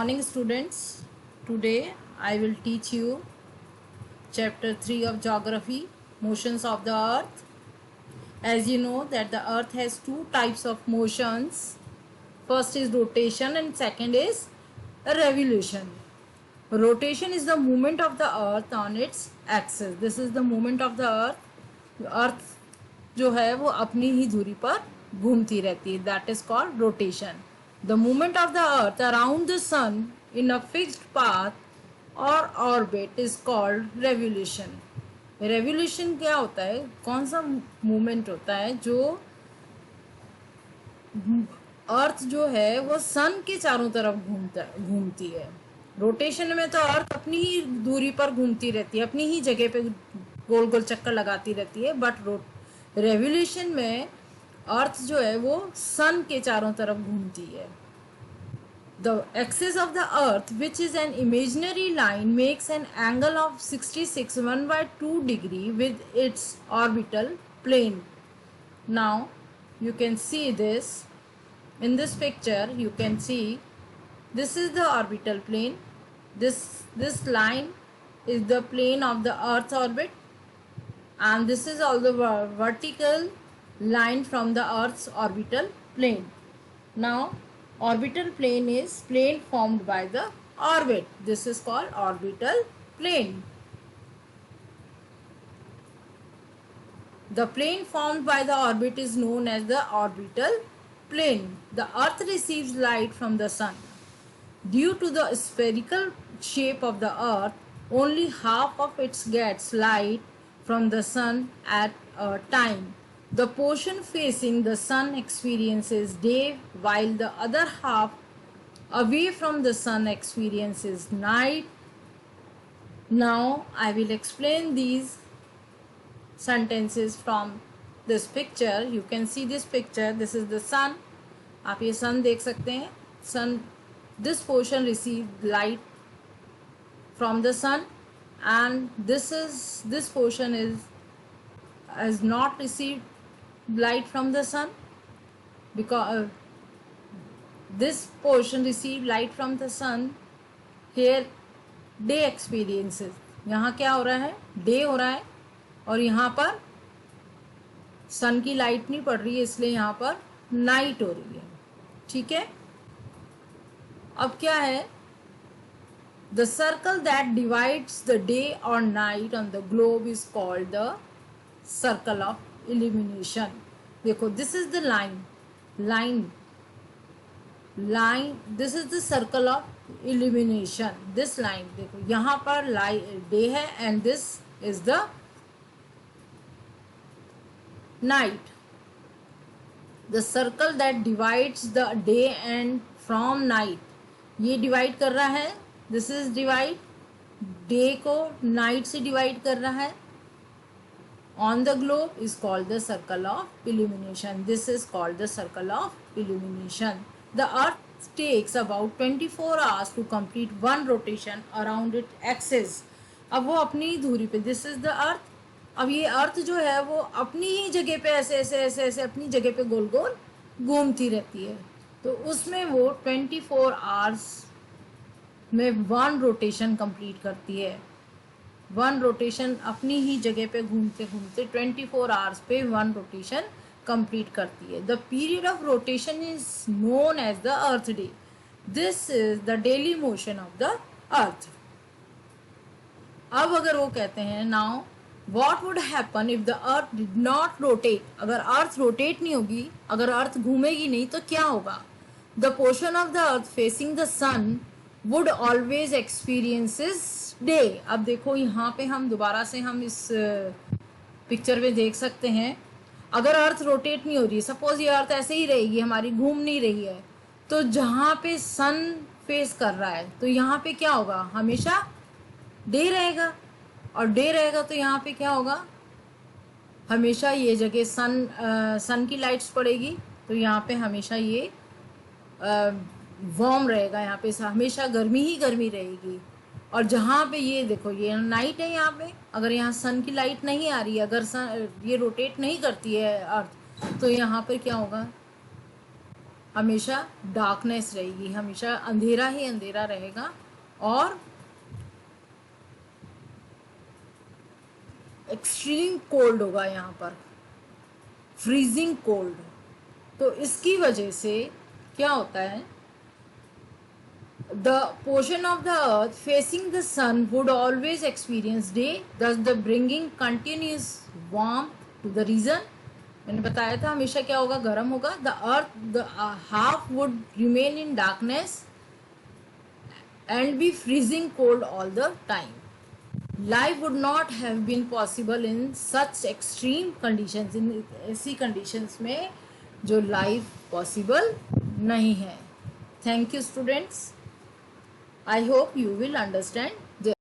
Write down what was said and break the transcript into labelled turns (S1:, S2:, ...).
S1: morning, students. Today I will teach you chapter 3 of geography, motions of the earth. As you know that the earth has two types of motions. First is rotation and second is revolution. Rotation is the movement of the earth on its axis. This is the movement of the earth. अर्थ जो है वो अपनी ही धुरी पर घूमती रहती है. That is called rotation. The movement of the earth around the sun in a fixed path और orbit is called revolution. Revolution क्या होता है? कौन सा मूवमेंट होता है जो अर्थ जो है वो सन के चारों तरफ घूमती है. रोटेशन में तो अर्थ अपनी ही दूरी पर घूमती रहती है, अपनी ही जगह पे गोल गोल चक्कर लगाती रहती है. बट रेवोल्यूशन में अर्थ जो है वो सन के चारों तरफ घूमती है. The axis of the earth which is an imaginary line makes an angle of 66 1/2 degree with its orbital plane. Now you can see this in this picture. You can see this is the orbital plane. This line is the plane of the earth orbit, and this is all the vertical line from the earth's orbital plane. Now orbital plane is plane formed by the orbit. This is called orbital plane. The plane formed by the orbit is known as the orbital plane. The earth receives light from the sun. Due to the spherical shape of the earth, only half of it gets light from the sun at a time. The portion facing the sun experiences day, while the other half away from the sun experiences night. Now I will explain these sentences from this picture. You can see this picture. This is the sun. आप ये sun देख सकते हैं. Sun, this portion received light from the sun, and this portion has not received light from the sun, because this portion received light from the sun. Here day experiences. यहाँ क्या हो रहा है? Day हो रहा है, और यहाँ पर सन की लाइट नहीं पड़ रही है, इसलिए यहाँ पर नाइट हो रही है. ठीक है. अब क्या है? The circle that divides the day और night on the globe is called the circle of illumination. देखो, this is the line this is the circle of illumination. This line देखो, यहाँ पर डे है and this is the night. The circle that divides the day and from night, ये divide कर रहा है. This is divide, day को night से divide कर रहा है. On the globe is called the circle of illumination. This is called the circle of illumination. The earth takes about 24 hours to complete one rotation around its axis. अब वो अपनी धुरी पे, this is the earth. अब ये अर्थ जो है वो अपनी ही जगह पे ऐसे ऐसे ऐसे ऐसे अपनी जगह पे गोल गोल घूमती रहती है. तो उसमें वो 24 आवर्स में वन रोटेशन कंप्लीट करती है. वन रोटेशन अपनी ही जगह पे घूमते घूमते 24 आवर्स पे वन रोटेशन कंप्लीट करती है. The period of rotation is known as the earth day. This is the daily motion of the earth. अब अगर वो कहते हैं, now What would happen if the earth did not rotate? अगर earth rotate नहीं होगी, अगर अर्थ घूमेगी नहीं, तो क्या होगा? The portion of the earth facing the sun would always experiences day. अब देखो, यहाँ पे हम दोबारा से हम इस पिक्चर में देख सकते हैं. अगर अर्थ रोटेट नहीं हो रही, सपोज ये अर्थ ऐसे ही रहेगी, हमारी घूम नहीं रही है, तो जहाँ पे सन फेस कर रहा है तो यहाँ पे क्या होगा? हमेशा डे रहेगा, और डे रहेगा तो यहाँ पे क्या होगा? हमेशा ये जगह सन की लाइट्स पड़ेगी, तो यहाँ पे हमेशा ये वार्म रहेगा, यहाँ पे हमेशा गर्मी ही गर्मी रहेगी. और जहाँ पे ये देखो, ये नाइट है, यहाँ पे अगर यहाँ सन की लाइट नहीं आ रही है, अगर ये रोटेट नहीं करती है अर्थ, तो यहाँ पर क्या होगा? हमेशा डार्कनेस रहेगी, हमेशा अंधेरा ही अंधेरा रहेगा और एक्सट्रीम कोल्ड होगा, यहाँ पर फ्रीजिंग कोल्ड। तो इसकी वजह से क्या होता है, the portion of the earth facing the sun would always experience day, thus the bringing continuous warmth to the region। मैंने बताया था हमेशा क्या होगा, गर्म होगा। the earth the half would remain in darkness and be freezing cold all the time। life would not have been possible in such extreme conditions। इन ऐसी conditions में जो life possible नहीं है। Thank you students, I hope you will understand